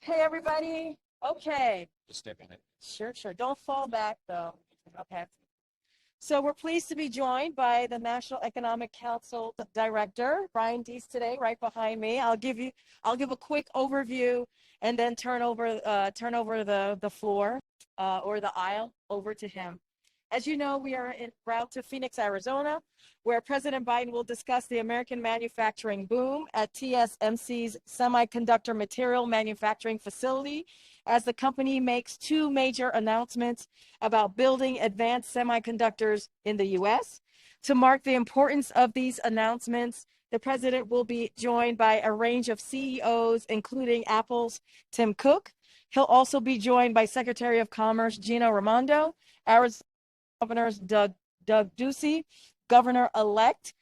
Hey, everybody. Okay. Just step in it. Sure, sure. Don't fall back, though. Okay. So we're pleased to be joined by the National Economic Council Director, Brian Deese, today, right behind me. I'll give a quick overview and then turn over the floor or the aisle over to him. As you know, we are en route to Phoenix, Arizona, where President Biden will discuss the American manufacturing boom at TSMC's semiconductor material manufacturing facility, as the company makes two major announcements about building advanced semiconductors in the U.S. To mark the importance of these announcements, the president will be joined by a range of CEOs, including Apple's Tim Cook. He'll also be joined by Secretary of Commerce Gina Raimondo, Arizona Governors Doug Ducey, Governor-elect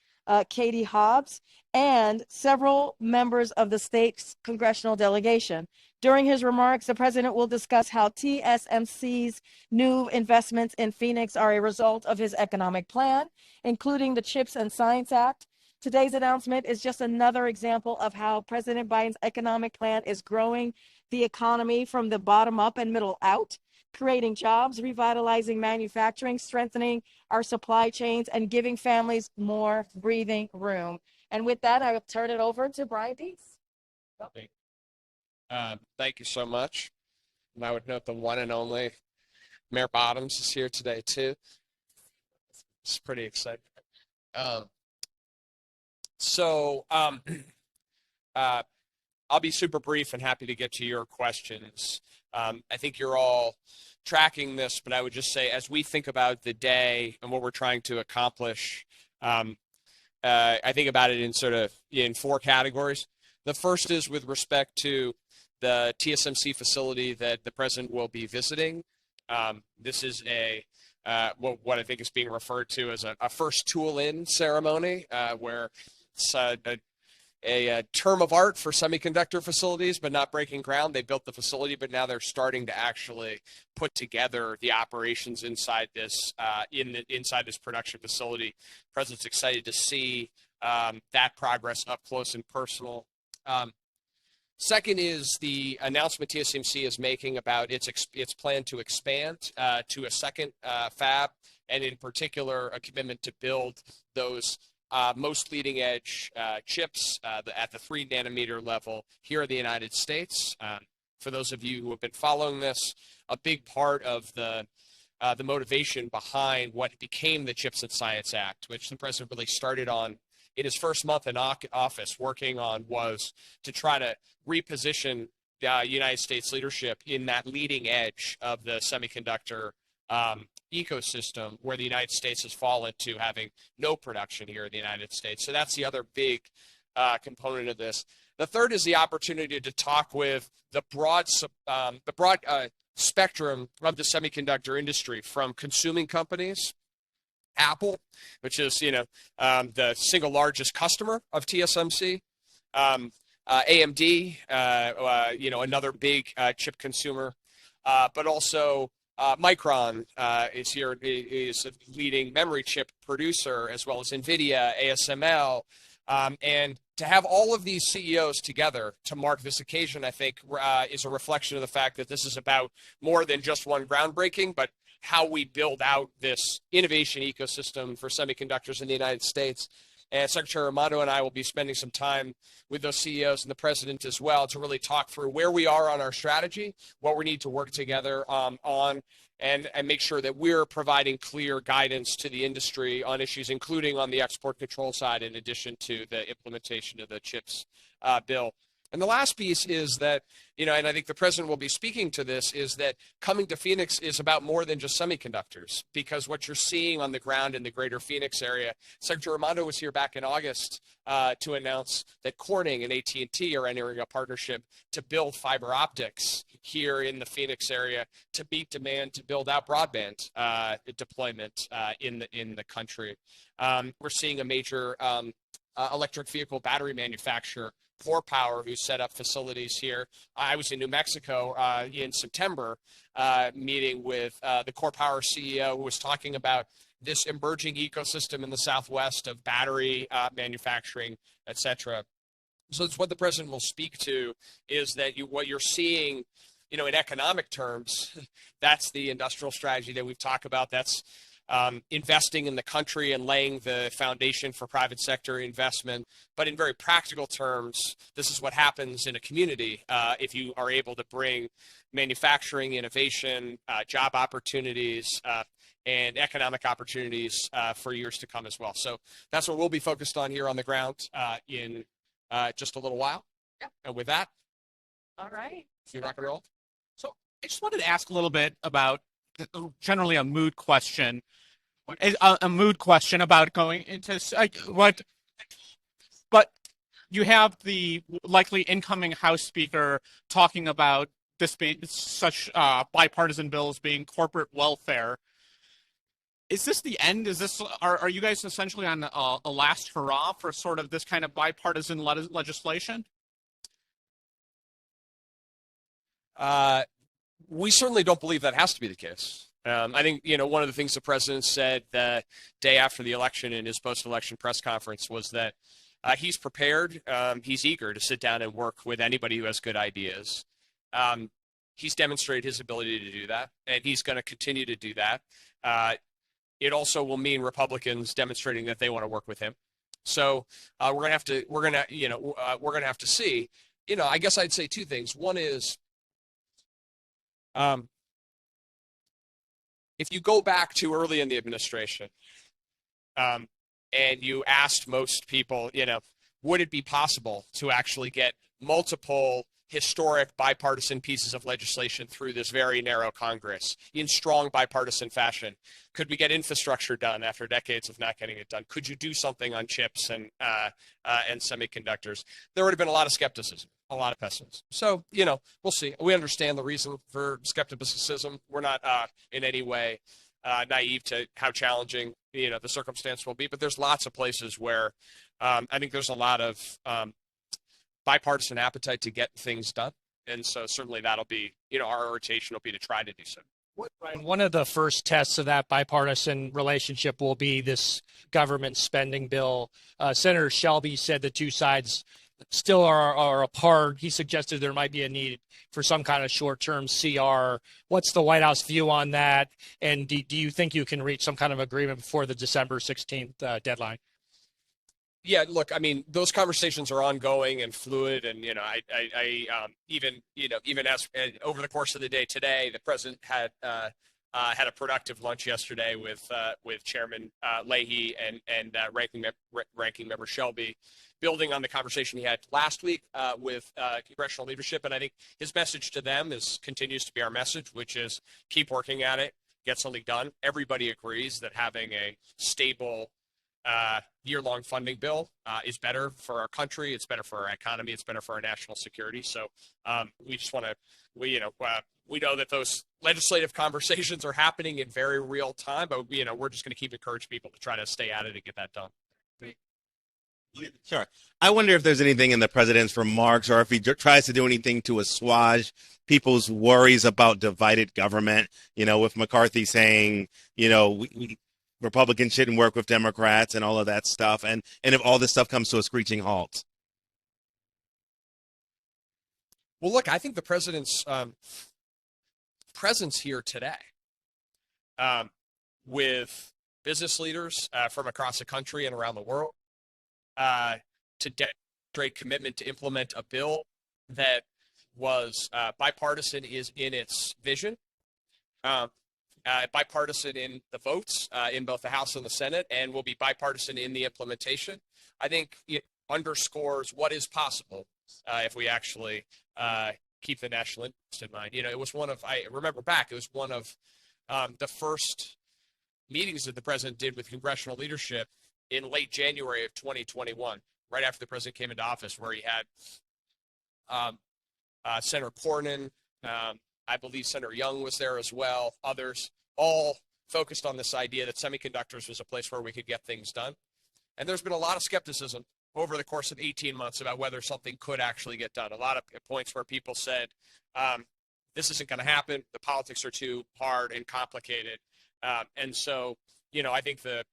Katie Hobbs, and several members of the state's congressional delegation. During his remarks, the president will discuss how TSMC's new investments in Phoenix are a result of his economic plan, including the CHIPS and Science Act. Today's announcement is just another example of how President Biden's economic plan is growing the economy from the bottom up and middle out, creating jobs, revitalizing manufacturing, strengthening our supply chains, and giving families more breathing room. And with that, I will turn it over to Brian Deese. Thank you so much. And I would note the one and only Mayor Bottoms is here today too. It's pretty exciting. Um, so uh, I'll be super brief and happy to get to your questions. I think you're all tracking this, but I would just say as we think about the day and what we're trying to accomplish, I think about it in sort of in four categories. The first is with respect to the TSMC facility that the president will be visiting. This is what I think is being referred to as a first tool-in ceremony, where it's a term of art for semiconductor facilities, but not breaking ground. They built the facility, but now they're starting to actually put together the operations inside this inside this production facility. The president's excited to see that progress up close and personal. Second is the announcement TSMC is making about its plan to expand to a second fab, and in particular, a commitment to build those most leading edge chips at the 3 nanometer level here in the United States. For those of you who have been following this, a big part of the motivation behind what became the CHIPS and Science Act, which the president really started on in his first month in office working on, was to try to reposition the United States leadership in that leading edge of the semiconductor ecosystem, where the United States has fallen to having no production here in the United States. So that's the other big component of this. The third is the opportunity to talk with the broad spectrum of the semiconductor industry, from consuming companies, Apple, which is the single largest customer of TSMC, AMD, another big chip consumer, but also Micron is a leading memory chip producer, as well as NVIDIA, ASML, and to have all of these CEOs together to mark this occasion, I think, is a reflection of the fact that this is about more than just one groundbreaking, but how we build out this innovation ecosystem for semiconductors in the United States. And Secretary Raimondo and I will be spending some time with those CEOs and the president as well to really talk through where we are on our strategy, what we need to work together on, and make sure that we're providing clear guidance to the industry on issues, including on the export control side, in addition to the implementation of the CHIPS bill. And the last piece is that, and I think the president will be speaking to this, is that coming to Phoenix is about more than just semiconductors, because what you're seeing on the ground in the greater Phoenix area, Secretary Raimondo was here back in August to announce that Corning and AT&T are entering a partnership to build fiber optics here in the Phoenix area to meet demand to build out broadband deployment in the country. We're seeing a major electric vehicle battery manufacturer, Core Power, who set up facilities here. I was in New Mexico in September meeting with the Core Power CEO, who was talking about this emerging ecosystem in the Southwest of battery manufacturing, et cetera. So it's what the president will speak to is that what you're seeing, in economic terms, that's the industrial strategy that we've talked about. That's investing in the country and laying the foundation for private sector investment. But in very practical terms, this is what happens in a community if you are able to bring manufacturing, innovation, job opportunities, and economic opportunities for years to come as well. So that's what we'll be focused on here on the ground in just a little while. Yeah. And with that, all right. you rock and roll. So I just wanted to ask a little bit about generally a mood question. A mood question about going into but you have the likely incoming House Speaker talking about this being such bipartisan bills being corporate welfare. Is this the end? Are you guys essentially on a last hurrah for sort of this kind of bipartisan legislation? We certainly don't believe that has to be the case. I think, one of the things the president said the day after the election in his post-election press conference was that he's prepared. He's eager to sit down and work with anybody who has good ideas. He's demonstrated his ability to do that, and he's going to continue to do that. It also will mean Republicans demonstrating that they want to work with him. So we're going to have to see. I guess I'd say two things. One is, if you go back to early in the administration, and you asked most people, would it be possible to actually get multiple historic bipartisan pieces of legislation through this very narrow Congress in strong bipartisan fashion? Could we get infrastructure done after decades of not getting it done? Could you do something on chips and semiconductors? There would have been a lot of skepticism, a lot of pessimism. So, we'll see. We understand the reason for skepticism. We're not in any way naive to how challenging, the circumstance will be. But there's lots of places where I think there's a lot of bipartisan appetite to get things done. And so certainly that'll be, our rotation will be to try to do so. One of the first tests of that bipartisan relationship will be this government spending bill. Senator Shelby said the two sides still are apart. He suggested there might be a need for some kind of short-term CR. What's the White House view on that? And do you think you can reach some kind of agreement before the December 16th deadline? Yeah, look, I mean, those conversations are ongoing and fluid, and even as over the course of the day today, the president had a productive lunch yesterday with Chairman Leahy and Ranking Member Shelby, building on the conversation he had last week with congressional leadership. And I think his message to them continues to be our message, which is keep working at it, get something done. Everybody agrees that having a stable year-long funding bill is better for our country. It's better for our economy. It's better for our national security. So we just want to, we know that those legislative conversations are happening in very real time, but we're just going to keep encouraging people to try to stay at it and get that done. Sure. I wonder if there's anything in the president's remarks or if he tries to do anything to assuage people's worries about divided government, with McCarthy saying, Republicans shouldn't work with Democrats and all of that stuff. And if all this stuff comes to a screeching halt. Well, look, I think the president's presence here today with business leaders from across the country and around the world to demonstrate commitment to implement a bill that was bipartisan is in its vision. Bipartisan in the votes in both the House and the Senate, and will be bipartisan in the implementation. I think it underscores what is possible if we actually keep the national interest in mind. It was I remember back, it was one of the first meetings that the president did with congressional leadership in late January of 2021, right after the president came into office, where he had Senator Cornyn, I believe Senator Young was there as well, others, all focused on this idea that semiconductors was a place where we could get things done. And there's been a lot of skepticism over the course of 18 months about whether something could actually get done. A lot of points where people said, this isn't going to happen. The politics are too hard and complicated. And so, I think the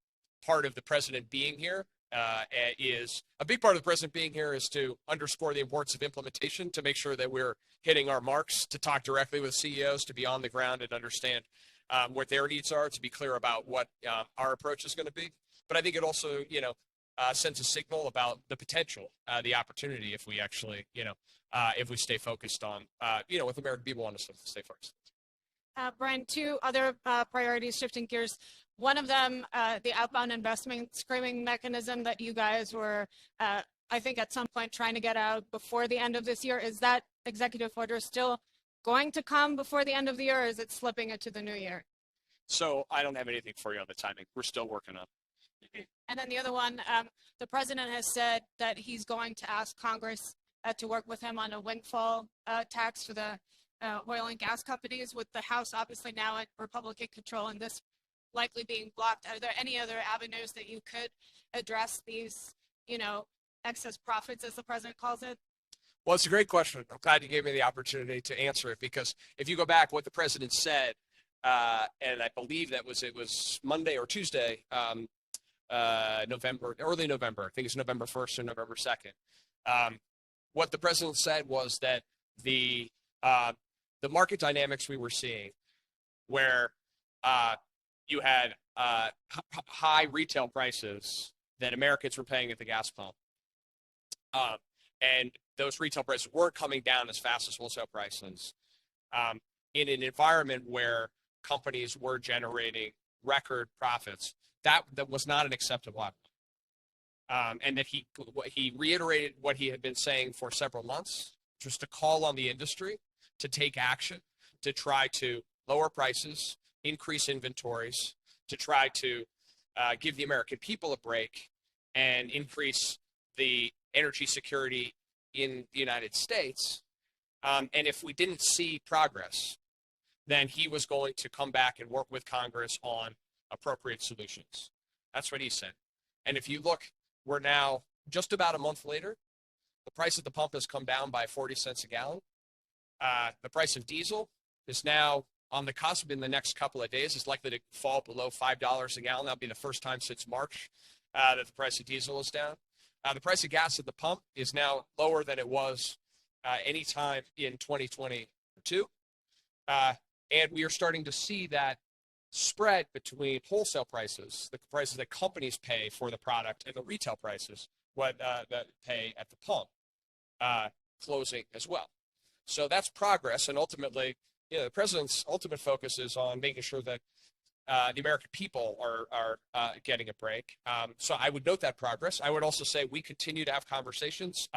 part of the president being here is a big part of the president being here is to underscore the importance of implementation, to make sure that we're hitting our marks, to talk directly with CEOs, to be on the ground and understand what their needs are, to be clear about what our approach is going to be. But I think it also, sends a signal about the potential, the opportunity if we actually, if we stay focused on, what the American people want us to stay focused. Brian, two other priorities, shifting gears. One of them, the outbound investment screening mechanism that you guys were, I think at some point trying to get out before the end of this year. Is that executive order still going to come before the end of the year, or is it slipping into the new year? So I don't have anything for you on the timing. We're still working on it. And then the other one, the president has said that he's going to ask Congress to work with him on a windfall tax for the oil and gas companies, with the House obviously now at Republican control and this likely being blocked. Are there any other avenues that you could address these, excess profits, as the president calls it? Well, it's a great question. I'm glad you gave me the opportunity to answer it, because if you go back, what the president said, and I believe it was Monday or Tuesday, early November. I think it's November 1st or November 2nd. What the president said was that the market dynamics we were seeing, where you had high retail prices that Americans were paying at the gas pump, and those retail prices weren't coming down as fast as wholesale prices, in an environment where companies were generating record profits, that was not an acceptable outcome. And that he reiterated what he had been saying for several months, just to call on the industry to take action, to try to lower prices, increase inventories, to try to give the American people a break and increase the energy security in the United States. And if we didn't see progress, then he was going to come back and work with Congress on appropriate solutions. That's what he said. And if you look, we're now just about a month later. The price at the pump has come down by 40 cents a gallon. The price of diesel is now on the cusp. In the next couple of days, is likely to fall below $5 a gallon. That'll be the first time since March that the price of diesel is down. The price of gas at the pump is now lower than it was any time in 2022. And we are starting to see that spread between wholesale prices, the prices that companies pay for the product, and the retail prices, what that pay at the pump, closing as well. So that's progress. And ultimately, the president's ultimate focus is on making sure that the American people are getting a break. So I would note that progress. I would also say we continue to have conversations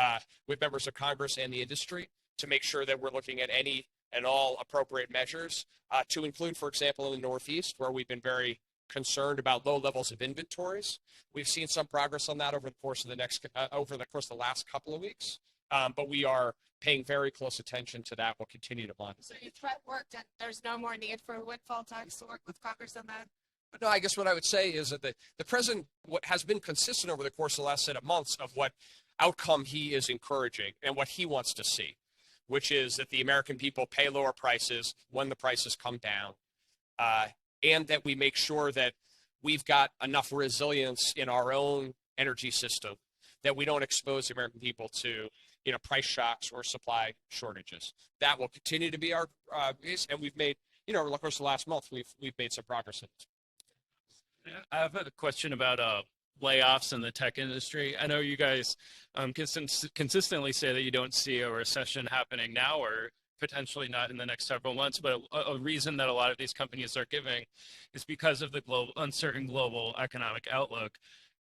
with members of Congress and the industry to make sure that we're looking at any and all appropriate measures, to include, for example, in the Northeast, where we've been very concerned about low levels of inventories. We've seen some progress on that over the course of the last couple of weeks, but we are paying very close attention to that. We'll continue to monitor. So your threat worked, and there's no more need for a windfall tax to work with Congress on that? But no, I guess what I would say is that the president has been consistent over the course of the last set of months of what outcome he is encouraging and what he wants to see, which is that the American people pay lower prices when the prices come down, and that we make sure that we've got enough resilience in our own energy system that we don't expose the American people to price shocks or supply shortages. That will continue to be our base, and we've made, over the course of the last month, we've made some progress in it. I have a question about layoffs in the tech industry. I know you guys consistently say that you don't see a recession happening now, or potentially not in the next several months, but a reason that a lot of these companies are giving is because of the uncertain global economic outlook.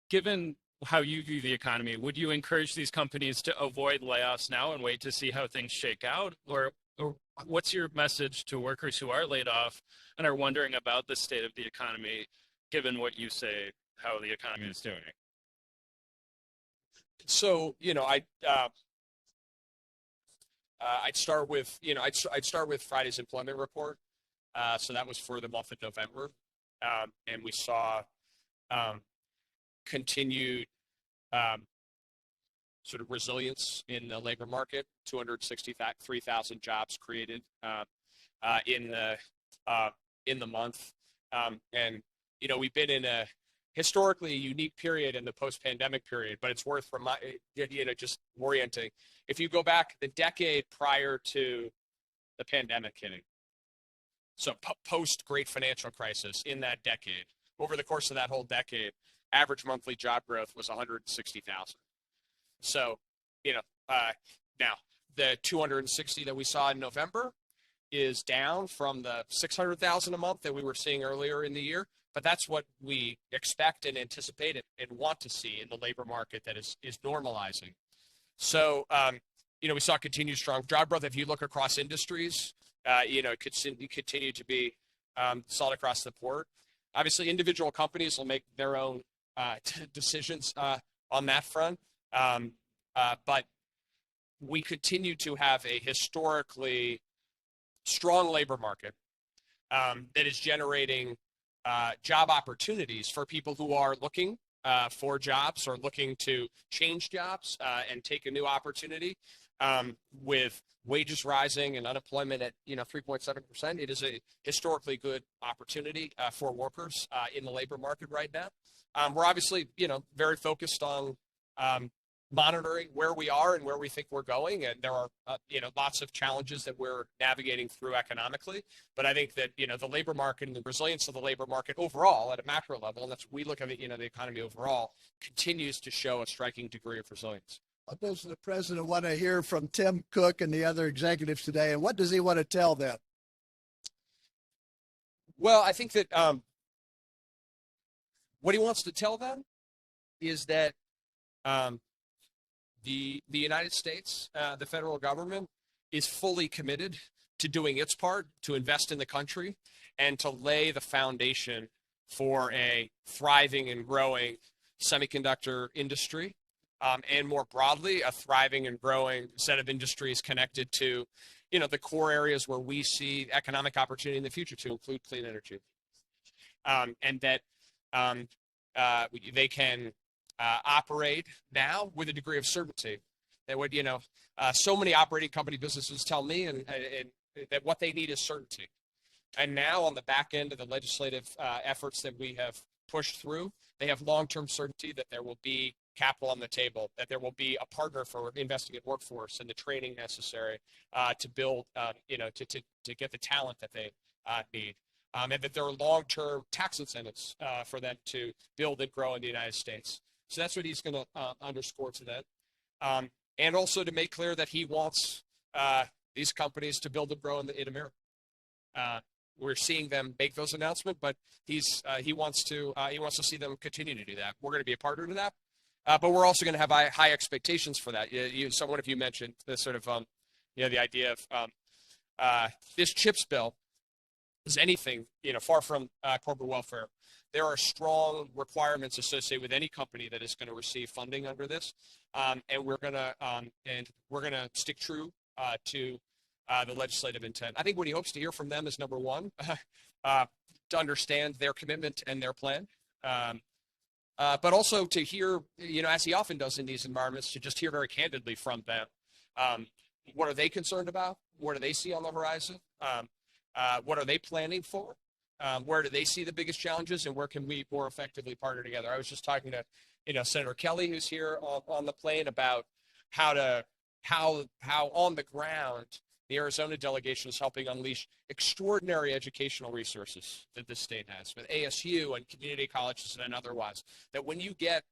Given how you view the economy, would you encourage these companies to avoid layoffs now and wait to see how things shake out? Or what's your message to workers who are laid off and are wondering about the state of the economy, given what you say, how the economy is doing? So, I'd start with, I'd start with Friday's employment report. So that was for the month of November. And we saw continued sort of resilience in the labor market, 263,000 jobs created in the month. And, we've been in historically a unique period in the post-pandemic period, but it's worth just orienting. If you go back the decade prior to the pandemic hitting, so post Great Financial Crisis, in that decade, over the course of that whole decade, average monthly job growth was 160,000. So, now the 260 that we saw in November is down from the 600,000 a month that we were seeing earlier in the year. But that's what we expect and anticipate and want to see in the labor market that is normalizing. So, we saw continued strong job growth. If you look across industries, it could continue to be solid across the board. Obviously, individual companies will make their own decisions on that front. But we continue to have a historically strong labor market that is generating job opportunities for people who are looking for jobs or looking to change jobs and take a new opportunity. With wages rising and unemployment at 3.7%, it is a historically good opportunity for workers in the labor market right now. We're obviously very focused on monitoring where we are and where we think we're going, and there are lots of challenges that we're navigating through economically. But I think that the labor market and the resilience of the labor market overall at a macro level, and that's we look at the economy overall, continues to show a striking degree of resilience. What does the president want to hear from Tim Cook and the other executives today, and what does he want to tell them? Well, I think that what he wants to tell them is that the United States, the federal government, is fully committed to doing its part to invest in the country and to lay the foundation for a thriving and growing semiconductor industry. And more broadly, a thriving and growing set of industries connected to, the core areas where we see economic opportunity in the future, to include clean energy, and that they can operate now with a degree of certainty. That would, so many operating company businesses tell me, and that what they need is certainty. And now, on the back end of the legislative efforts that we have pushed through, they have long-term certainty that there will be capital on the table, that there will be a partner for investing in workforce and the training necessary to build, to get the talent that they need, and that there are long-term tax incentives for them to build and grow in the United States. So that's what he's going to underscore to that, and also to make clear that he wants these companies to build and grow in America. We're seeing them make those announcements, but he wants to see them continue to do that. We're going to be a partner to that. But we're also going to have high expectations for that. One of you mentioned the sort of, the idea of this CHIPS bill is anything, far from corporate welfare. There are strong requirements associated with any company that is going to receive funding under this, and we're going to stick true to the legislative intent. I think what he hopes to hear from them is, number one, to understand their commitment and their plan. But also to hear, as he often does in these environments, to just hear very candidly from them. What are they concerned about? What do they see on the horizon? What are they planning for? Where do they see the biggest challenges, and where can we more effectively partner together? I was just talking to, Senator Kelly, who's here on the plane, about how on the ground the Arizona delegation is helping unleash extraordinary educational resources that this state has with ASU and community colleges and otherwise. That when you get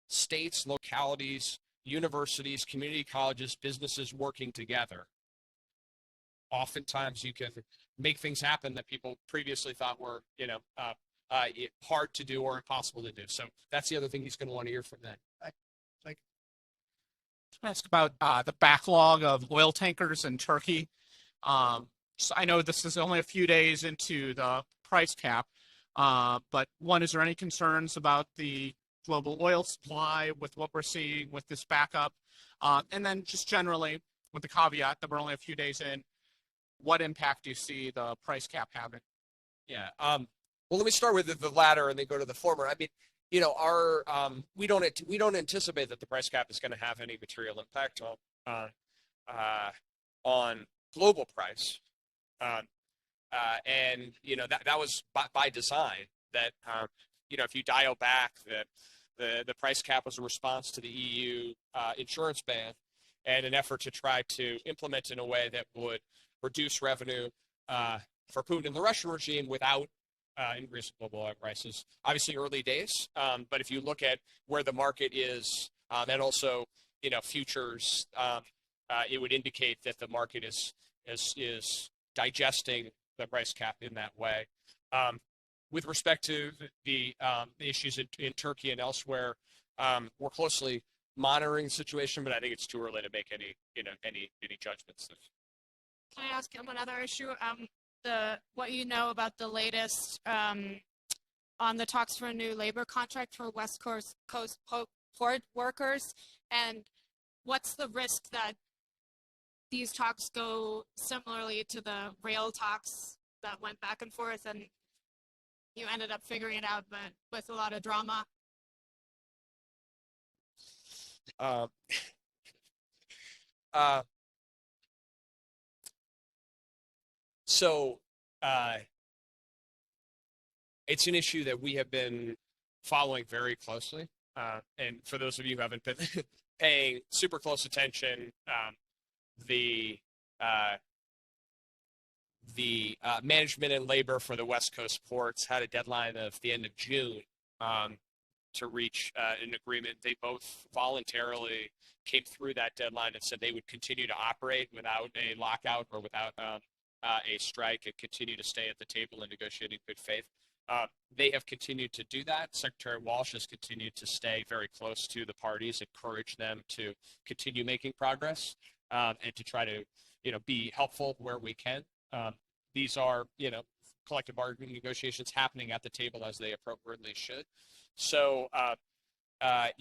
states, localities, universities, community colleges, businesses working together, oftentimes you can make things happen that people previously thought were, hard to do or impossible to do. So that's the other thing he's going to want to hear from them. Ask about the backlog of oil tankers in Turkey. So I know this is only a few days into the price cap, but one, is there any concerns about the global oil supply with what we're seeing with this backup? And then just generally, with the caveat that we're only a few days in, what impact do you see the price cap having? Yeah. Well, let me start with the latter and then go to the former. I mean, we don't anticipate that the price cap is going to have any material impact on global price, and that was by design, that if you dial back the price cap was a response to the EU insurance ban and an effort to try to implement in a way that would reduce revenue for Putin and the Russian regime without increasing global oil prices. Obviously, early days, but if you look at where the market is and also futures, it would indicate that the market is digesting the price cap in that way. With respect to the issues in Turkey and elsewhere, we're closely monitoring the situation, but I think it's too early to make any judgments. Can I ask him another issue? What you know about the latest on the talks for a new labor contract for West Coast port workers, and what's the risk that these talks go similarly to the rail talks that went back and forth, and you ended up figuring it out, but with a lot of drama? So it's an issue that we have been following very closely. And for those of you who haven't been paying super close attention, the management and labor for the West Coast ports had a deadline of the end of June to reach an agreement. They both voluntarily came through that deadline and said they would continue to operate without a lockout or without a strike and continue to stay at the table and negotiate in good faith. They have continued to do that. Secretary Walsh has continued to stay very close to the parties, encourage them to continue making progress and to try to, be helpful where we can. These are, collective bargaining negotiations happening at the table as they appropriately should. So, that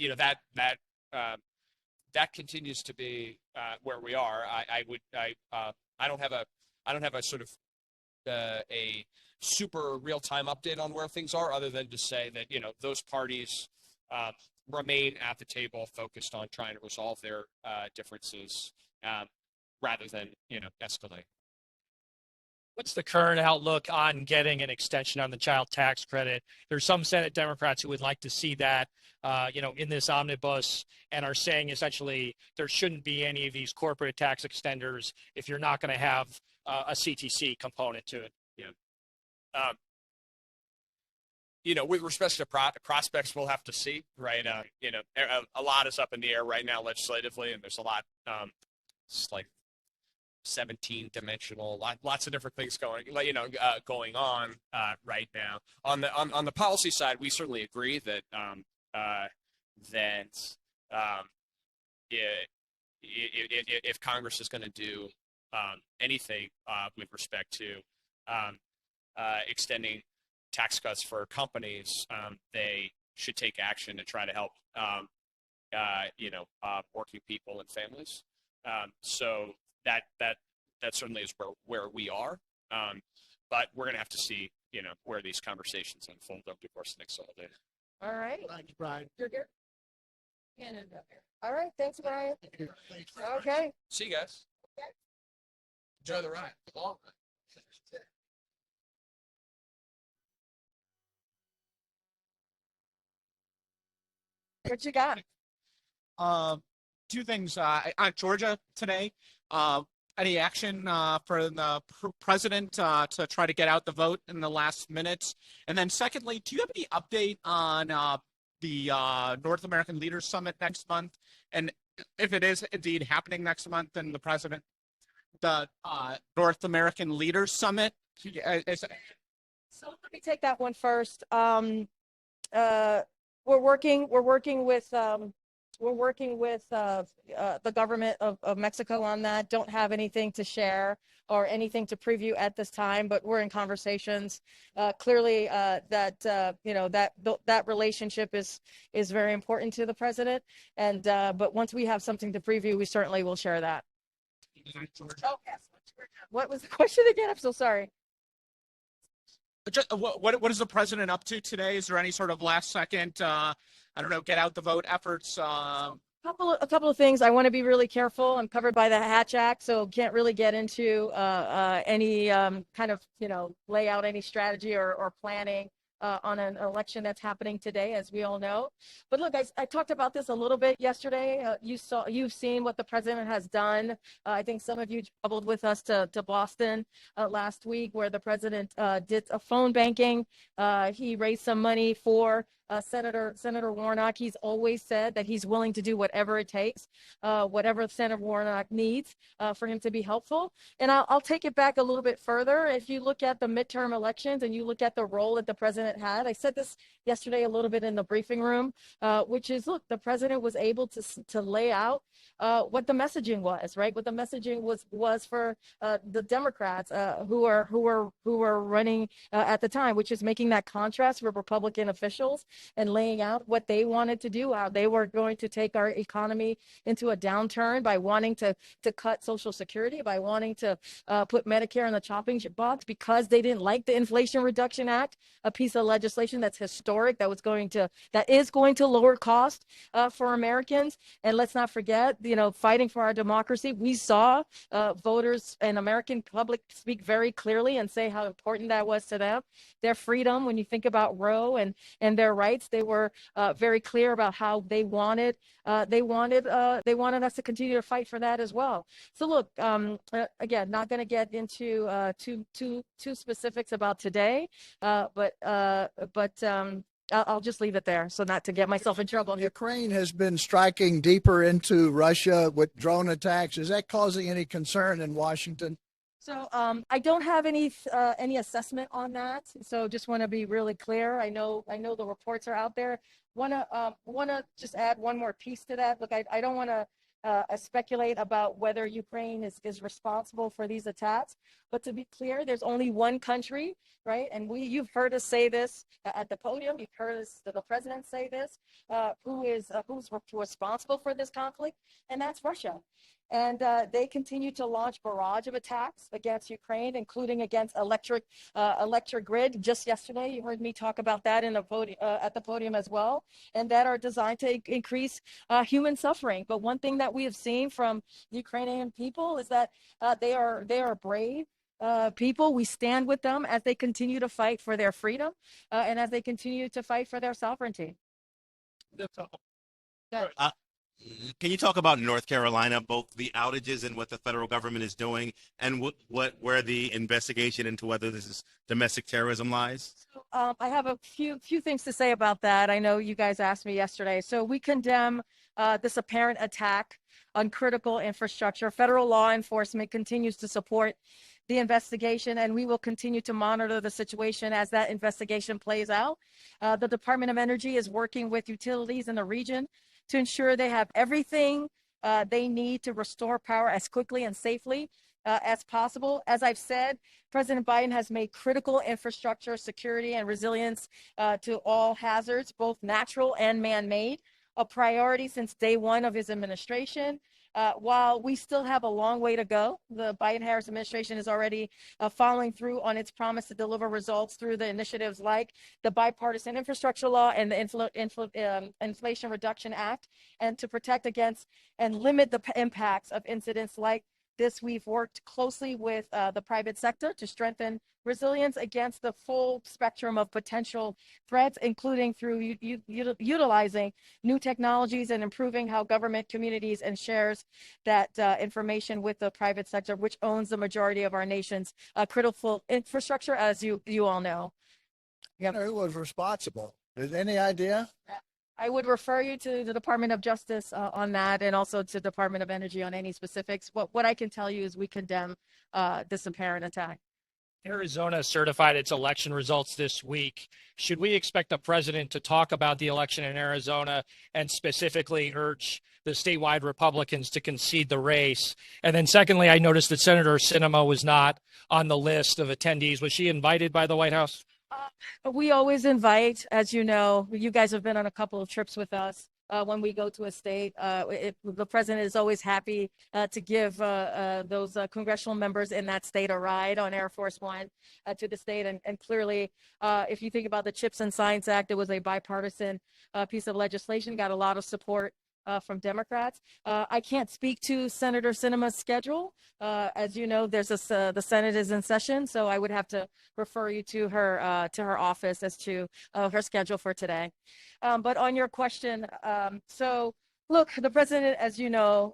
continues to be where we are. I don't have a sort of a super real-time update on where things are, other than to say that those parties remain at the table, focused on trying to resolve their differences rather than escalate. What's the current outlook on getting an extension on the child tax credit? There's some Senate Democrats who would like to see that, in this omnibus, and are saying essentially there shouldn't be any of these corporate tax extenders if you're not going to have a CTC component to it. Yeah. With respect to prospects, we'll have to see, right? A lot is up in the air right now legislatively, and there's a lot, it's like 17-dimensional, lots of different things going on right now. On the policy side, we certainly agree that if Congress is going to do anything with respect to extending tax cuts for companies, they should take action to try to help working people and families. So that certainly is where we are, but we're going to have to see where these conversations unfold over the course of the next several days. All right. Thanks, Brian. You're here. All right. Thanks, Brian. Okay. See you guys. Okay. Enjoy the ride. Long ride. What you got? Two things on Georgia today. Any action for the president to try to get out the vote in the last minute? And then secondly, do you have any update on the North American Leaders Summit next month? And if it is indeed happening next month, then the North American Leaders Summit is. So let me take that one first. We're working with the government of Mexico on that. Don't have anything to share or anything to preview at this time, but we're in conversations. Clearly, that relationship is very important to the president. And but once we have something to preview, we certainly will share that. Oh, yes. What was the question again? I'm so sorry. What is the president up to today? Is there any sort of last second, get out the vote efforts? A couple of things. I want to be really careful. I'm covered by the Hatch Act, so can't really get into any kind of lay out any strategy or planning. on an election that's happening today, as we all know. But look, I talked about this a little bit yesterday. You've seen what the president has done. I think some of you traveled with us to Boston last week, where the president did a phone banking. He raised some money for Senator Warnock. He's always said that he's willing to do whatever it takes, whatever Senator Warnock needs for him to be helpful. And I'll take it back a little bit further. If you look at the midterm elections and you look at the role that the president had, I said this yesterday a little bit in the briefing room, which is, look, the president was able to lay out what the messaging was, right? What the messaging was for the Democrats who were running at the time, which is making that contrast with Republican officials and laying out what they wanted to do, how they were going to take our economy into a downturn by wanting to cut Social Security, by wanting to put Medicare in the chopping box because they didn't like the Inflation Reduction Act, a piece of legislation that's historic, that is going to lower cost for Americans. And let's not forget, fighting for our democracy. We saw voters and American public speak very clearly and say how important that was to them. Their freedom, when you think about Roe and their rights, they were very clear about how they wanted us to continue to fight for that as well. So look, again, not going to get into too specifics about today, but I'll just leave it there, so not to get myself in trouble. Ukraine has been striking deeper into Russia with drone attacks. Is that causing any concern in Washington? So I don't have any assessment on that. So just want to be really clear. I know the reports are out there. Wanna just add one more piece to that. Look, I don't want to speculate about whether Ukraine is responsible for these attacks. But to be clear, there's only one country, right? And you've heard us say this at the podium. You've heard the president say this. Who's responsible for this conflict? And that's Russia. And they continue to launch barrage of attacks against Ukraine, including against electric grid. Just yesterday, you heard me talk about that at the podium as well, and that are designed to increase human suffering. But one thing that we have seen from Ukrainian people is that they are brave people. We stand with them as they continue to fight for their freedom and as they continue to fight for their sovereignty. That's all. Can you talk about North Carolina, both the outages and what the federal government is doing, and where the investigation into whether this is domestic terrorism lies? So, I have a few things to say about that. I know you guys asked me yesterday. So we condemn this apparent attack on critical infrastructure. Federal law enforcement continues to support the investigation, and we will continue to monitor the situation as that investigation plays out. The Department of Energy is working with utilities in the region to ensure they have everything they need to restore power as quickly and safely as possible. As I've said, President Biden has made critical infrastructure, security, and resilience to all hazards, both natural and man-made, a priority since day one of his administration. While we still have a long way to go, the Biden-Harris administration is already following through on its promise to deliver results through the initiatives like the Bipartisan Infrastructure Law and the Inflation Reduction Act, and to protect against and limit the impacts of incidents like this. We've worked closely with the private sector to strengthen resilience against the full spectrum of potential threats, including through utilizing new technologies and improving how government communities and shares that information with the private sector, which owns the majority of our nation's critical infrastructure, as you all know. Yep. Who was responsible? Is any idea? I would refer you to the Department of Justice on that, and also to the Department of Energy on any specifics. What I can tell you is we condemn this apparent attack. Arizona certified its election results this week. Should we expect the president to talk about the election in Arizona and specifically urge the statewide Republicans to concede the race? And then secondly, I noticed that Senator Sinema was not on the list of attendees. Was she invited by the White House? We always invite, as you know. You guys have been on a couple of trips with us. When we go to a state, the president is always happy to give those congressional members in that state a ride on Air Force One to the state. And clearly, if you think about the CHIPS and Science Act, it was a bipartisan piece of legislation, got a lot of support from Democrats. I can't speak to Senator Sinema's schedule. As you know, the Senate is in session, so I would have to refer you to her office as to her schedule for today. But on your question, so look, the president, as you know,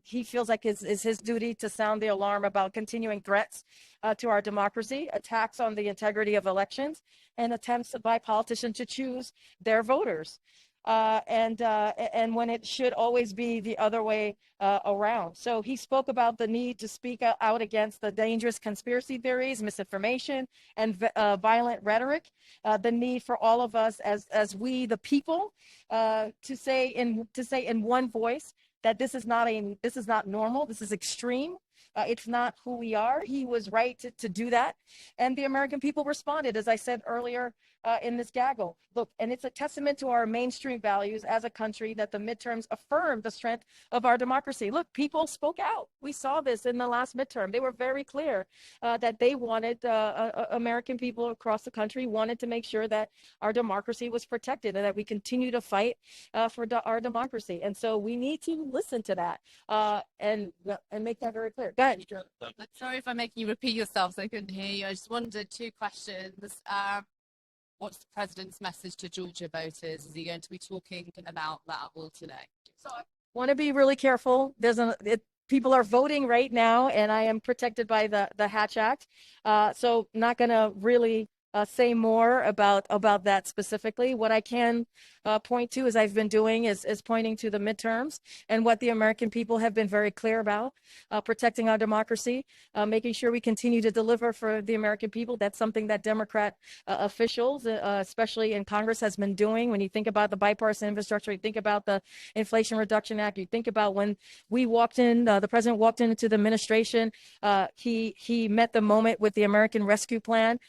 he feels like it's his duty to sound the alarm about continuing threats to our democracy, attacks on the integrity of elections, and attempts by politicians to choose their voters. And when it should always be the other way around. So he spoke about the need to speak out against the dangerous conspiracy theories, misinformation, and violent rhetoric. The need for all of us as we, the people, to say in one voice that this is not normal. This is extreme. It's not who we are. He was right to do that. And the American people responded, as I said earlier in this gaggle. Look, and it's a testament to our mainstream values as a country that the midterms affirmed the strength of our democracy. Look, people spoke out. We saw this in the last midterm. They were very clear that they wanted, American people across the country wanted to make sure that our democracy was protected and that we continue to fight for our democracy. And so we need to listen to that and make that very clear. Go ahead. Sorry if I'm making you repeat yourself, so I couldn't hear you. I just wondered two questions. What's the president's message to Georgia voters? Is he going to be talking about that all today? So I want to be really careful. People are voting right now, and I am protected by the Hatch Act. So not going to really say more about that specifically. What I can point to, as I've been doing, is pointing to the midterms and what the American people have been very clear about, protecting our democracy, making sure we continue to deliver for the American people. That's something that Democrat officials, especially in Congress, has been doing. When you think about the bipartisan infrastructure, you think about the Inflation Reduction Act, you think about when we walked in, the president walked into the administration, he met the moment with the American Rescue Plan,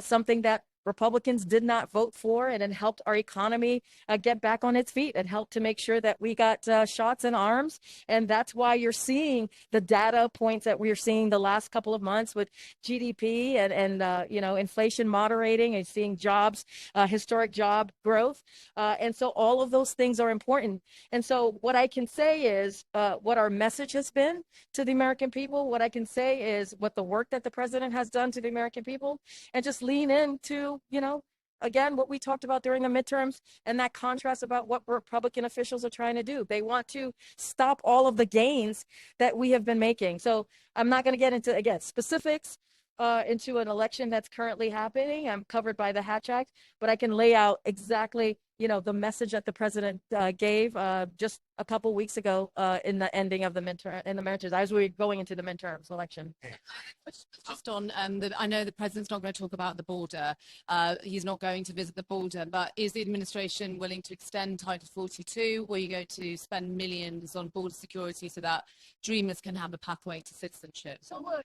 something that Republicans did not vote for, and it helped our economy get back on its feet. It helped to make sure that we got shots in arms. And that's why you're seeing the data points that we're seeing the last couple of months with GDP and inflation moderating, and seeing jobs, historic job growth. And so all of those things are important. And so what I can say is what our message has been to the American people. What I can say is what the work that the president has done to the American people, and just lean into, again, what we talked about during the midterms, and that contrast about what Republican officials are trying to do. They want to stop all of the gains that we have been making. So I'm not going to get into, again, specifics into an election that's currently happening. I'm covered by the Hatch Act, but I can lay out exactly, the message that the president gave just a couple weeks ago in the ending of the midterms, as we were going into the midterms election. Just on, I know the president's not going to talk about the border. He's not going to visit the border, but is the administration willing to extend Title 42? Or are you going to spend millions on border security so that dreamers can have a pathway to citizenship? So look,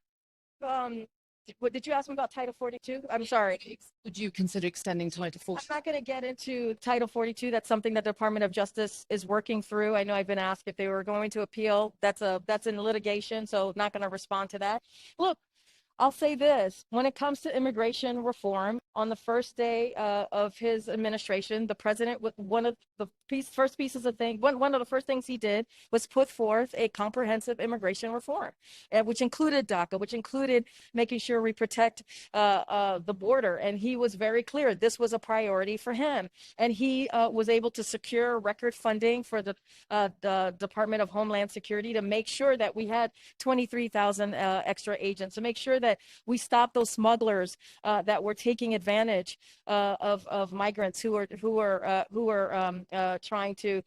what did you ask me about Title 42? I'm sorry. Would you consider extending Title 42? I'm not going to get into Title 42. That's something that the Department of Justice is working through. I know I've been asked if they were going to appeal. That's in litigation, so not going to respond to that. Look, I'll say this. When it comes to immigration reform, on the first day of his administration, the president, one of the first things he did was put forth a comprehensive immigration reform, which included DACA, which included making sure we protect the border. And he was very clear this was a priority for him. And he was able to secure record funding for the Department of Homeland Security to make sure that we had 23,000 extra agents, to make sure that we stop those smugglers that were taking advantage of migrants who are trying to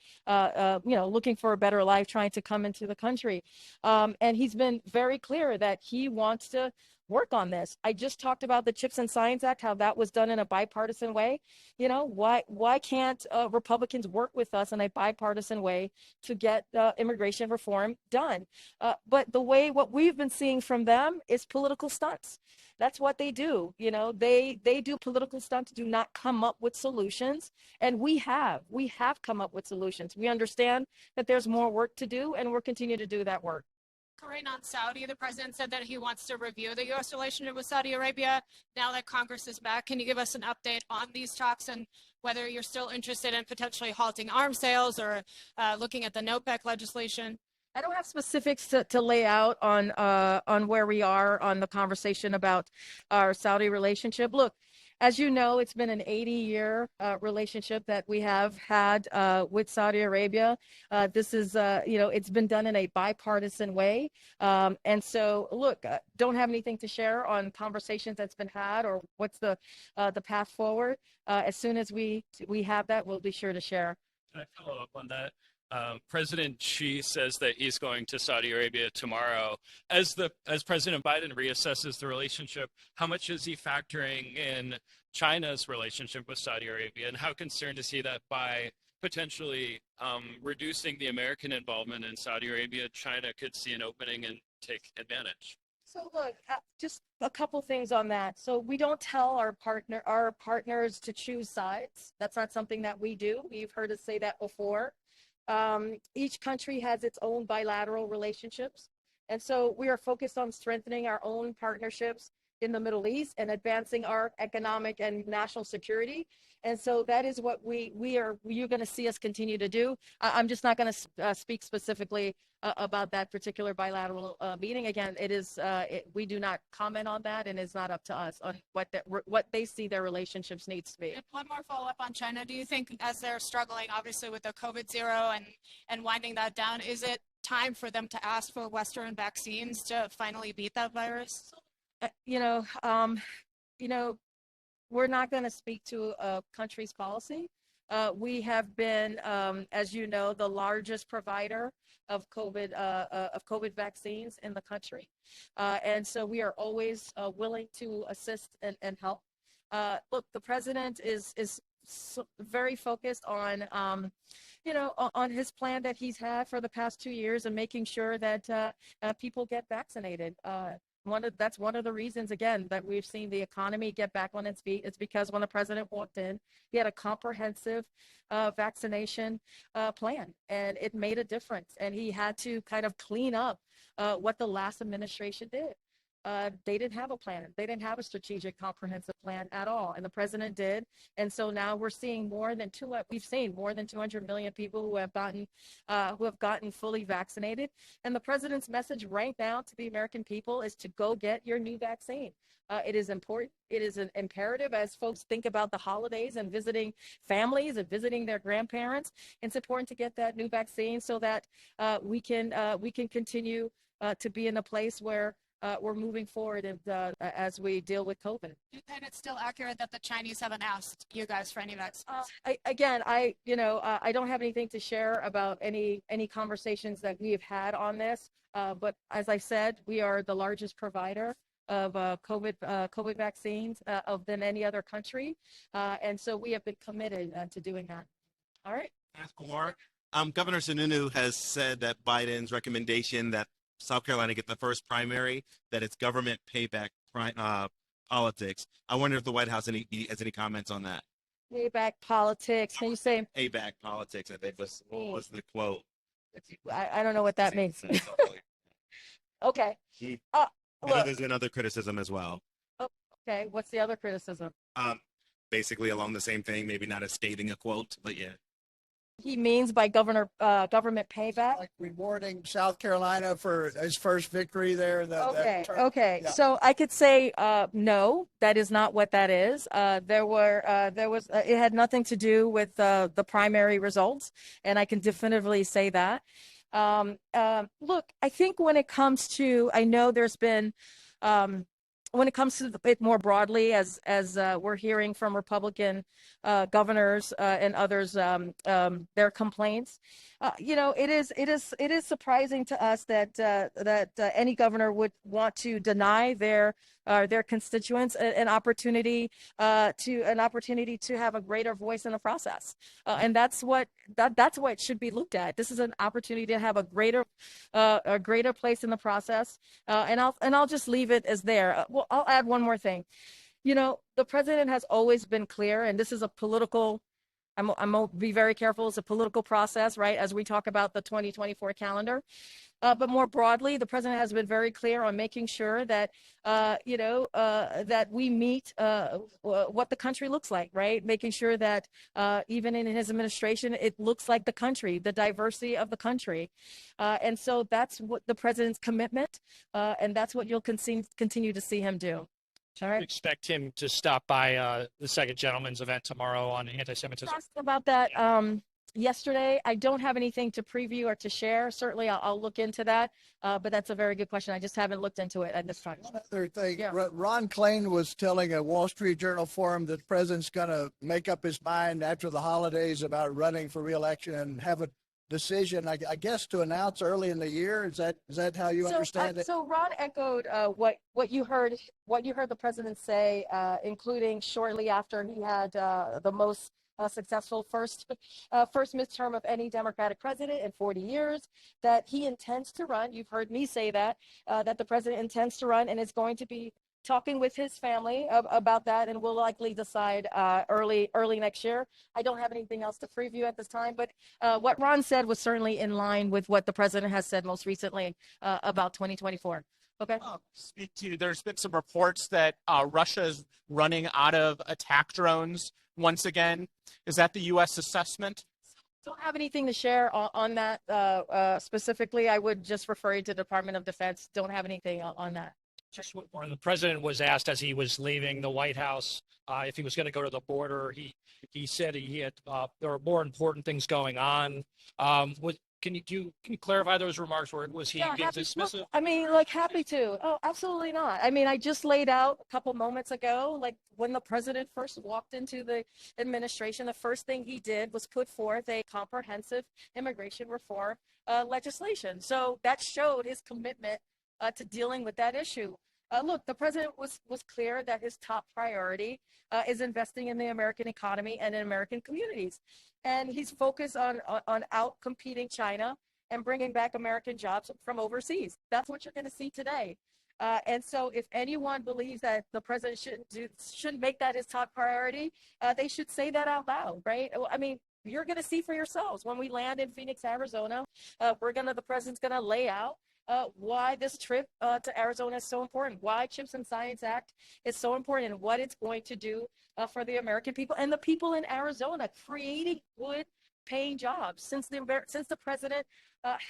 looking for a better life, trying to come into the country. And he's been very clear that he wants to work on this. I just talked about the CHIPS and Science Act, how that was done in a bipartisan way. Why can't Republicans work with us in a bipartisan way to get immigration reform done? But what we've been seeing from them is political stunts. That's what they do. They do political stunts, do not come up with solutions. And we have come up with solutions. We understand that there's more work to do, and we'll continue to do that work. Karine, on Saudi, the president said that he wants to review the U.S. relationship with Saudi Arabia. Now that Congress is back, can you give us an update on these talks and whether you're still interested in potentially halting arms sales or looking at the NOPEC legislation? I don't have specifics to lay out on where we are on the conversation about our Saudi relationship. Look, as you know, it's been an 80-year relationship that we have had with Saudi Arabia. This is, it's been done in a bipartisan way. And so, look, don't have anything to share on conversations that's been had or what's the path forward. As soon as we have that, we'll be sure to share. Can I follow up on that? President Xi says that he's going to Saudi Arabia tomorrow. As President Biden reassesses the relationship, how much is he factoring in China's relationship with Saudi Arabia, and how concerned is he that by potentially reducing the American involvement in Saudi Arabia, China could see an opening and take advantage? So look, just a couple things on that. So we don't tell our partners to choose sides. That's not something that we do. You've heard us say that before. Each country has its own bilateral relationships. And so we are focused on strengthening our own partnerships in the Middle East and advancing our economic and national security. And so that is what you're going to see us continue to do. I'm just not going to speak specifically about that particular bilateral meeting. Again, we do not comment on that, and it's not up to us on what they see their relationships needs to be. And one more follow-up on China. Do you think, as they're struggling, obviously, with the COVID zero and winding that down, is it time for them to ask for Western vaccines to finally beat that virus? We're not going to speak to a country's policy. We have been, as you know, the largest provider of COVID vaccines in the country, and so we are always willing to assist and help. Look, the president is very focused on, on his plan that he's had for the past 2 years and making sure that people get vaccinated. That's one of the reasons, again, that we've seen the economy get back on its feet. It's because when the president walked in, he had a comprehensive vaccination plan, and it made a difference. And he had to kind of clean up what the last administration did. They didn't have a plan. They didn't have a strategic, comprehensive plan at all, and the president did. And so now we're seeing we've seen more than 200 million people who have gotten fully vaccinated. And the president's message right now to the American people is to go get your new vaccine. It is important. It is an imperative as folks think about the holidays and visiting families and visiting their grandparents. It's important to get that new vaccine so that we can continue to be in a place where we're moving forward as we deal with COVID. And it's still accurate that the Chinese haven't asked you guys for any vaccines? I don't have anything to share about any conversations that we have had on this. But as I said, we are the largest provider of COVID vaccines than any other country. And so we have been committed to doing that. All right. Mark, Governor Sununu has said that Biden's recommendation that South Carolina get the first primary, that it's government payback politics. I wonder if the White House has any comments on that. Payback politics. Can you say? Payback politics, I think was the quote. I don't know what that means. Okay. There's been other criticism as well. Okay. What's the other criticism? Basically along the same thing, maybe not as stating a quote, but yeah. He means by government payback, like rewarding South Carolina for his first victory there. Okay. Yeah. So I could say no, that is not what that is. It had nothing to do with the primary results, and I can definitively say that. Look, I think when it comes to, I know there's been. When it comes to it more broadly, as we're hearing from Republican governors and others, their complaints, it is surprising to us that any governor would want to deny their constituents an opportunity to have a greater voice in the process, and that's what should be looked at. This is an opportunity to have a greater place in the process, and I'll just leave it as there. Well, I'll add one more thing. The president has always been clear, and this is a political I'm gonna be very careful. It's a political process, right? As we talk about the 2024 calendar. But more broadly, the president has been very clear on making sure that, that we meet what the country looks like, right? Making sure that even in his administration, it looks like the country, the diversity of the country. And so that's what the president's commitment, and that's what you'll continue to see him do. All right. Expect him to stop by the second gentleman's event tomorrow on anti-Semitism. Asked about that yesterday. I don't have anything to preview or to share. Certainly, I'll look into that. But that's a very good question. I just haven't looked into it at this time. One other thing, Yeah. Ron Klain was telling a Wall Street Journal forum that the president's going to make up his mind after the holidays about running for re-election and have a decision, I guess, to announce early in the year. Is that how you understand it? So Ron echoed what you heard the president say, including shortly after he had the most successful first midterm of any Democratic president in 40 years, that he intends to run. You've heard me say that the president intends to run and is going to be talking with his family about that, and we'll likely decide early next year. I don't have anything else to preview at this time, but what Ron said was certainly in line with what the president has said most recently about 2024. Okay. There's been some reports that Russia is running out of attack drones once again. Is that the U.S. assessment? Don't have anything to share on that specifically. I would just refer you to the Department of Defense. Don't have anything on that. Just when the president was asked as he was leaving the White House if he was going to go to the border, he said he had there were more important things going on. Can you clarify those remarks? Or was he being dismissive? I mean, happy to. Oh, absolutely not. I mean, I just laid out a couple moments ago, when the president first walked into the administration, the first thing he did was put forth a comprehensive immigration reform legislation. So that showed his commitment to dealing with that issue. Look, the president was clear that his top priority is investing in the American economy and in American communities. And he's focused on out-competing China and bringing back American jobs from overseas. That's what you're going to see today. And so if anyone believes that the president shouldn't make that his top priority, they should say that out loud, right? I mean, you're going to see for yourselves when we land in Phoenix, Arizona. The president's going to lay out why this trip to Arizona is so important, why CHIPS and Science Act is so important, and what it's going to do for the American people and the people in Arizona, creating good paying jobs. Since the president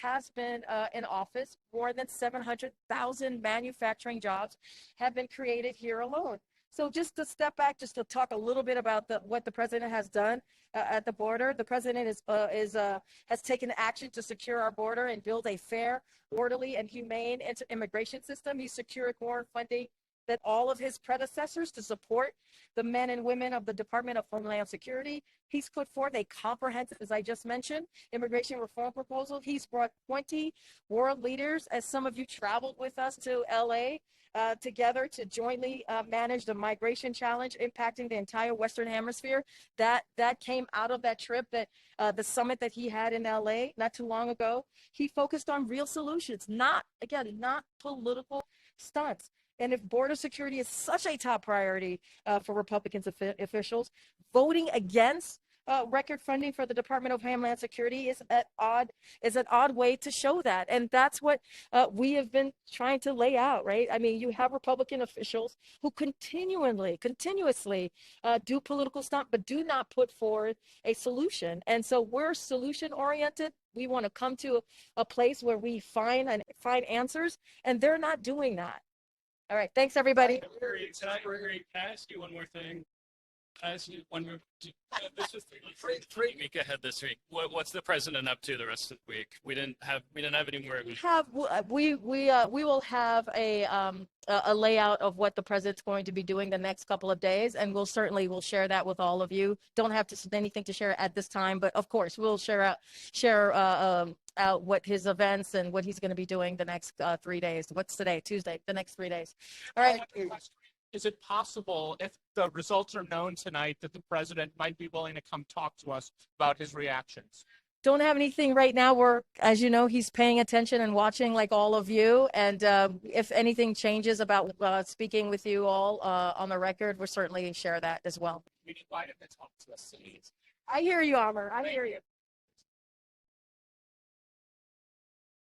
has been in office, more than 700,000 manufacturing jobs have been created here alone. So just to step back, just to talk a little bit about what the president has done at the border. The president has taken action to secure our border and build a fair, orderly, and humane immigration system. He secured more funding than all of his predecessors to support the men and women of the Department of Homeland Security. He's put forth a comprehensive, as I just mentioned, immigration reform proposal. He's brought 20 world leaders, as some of you traveled with us to LA, together to jointly manage the migration challenge impacting the entire Western Hemisphere. That came out of that trip, that the summit that he had in LA not too long ago. He focused on real solutions, not political stunts. And if border security is such a top priority for Republican officials, voting against record funding for the Department of Homeland Security is an odd way to show that. And that's what we have been trying to lay out, right? I mean, you have Republican officials who continuously do political stunt, but do not put forward a solution. And so we're solution oriented. We want to come to a place where we find answers, and they're not doing that. All right. Thanks, everybody. Can I ask you one more thing? This is the week ahead this week. What's the president up to the rest of the week? We didn't have any more. We will have a layout of what the president's going to be doing the next couple of days, and we'll share that with all of you. Don't have anything to share at this time, but of course we'll share out what his events and what he's going to be doing the next 3 days. What's today? Tuesday. The next 3 days. All right. Is it possible, if the results are known tonight, that the president might be willing to come talk to us about his reactions? Don't have anything right now. As you know, he's paying attention and watching like all of you. And if anything changes about speaking with you all on the record, we'll certainly share that as well. We invite him to talk to us. I hear you, Armor. I hear you.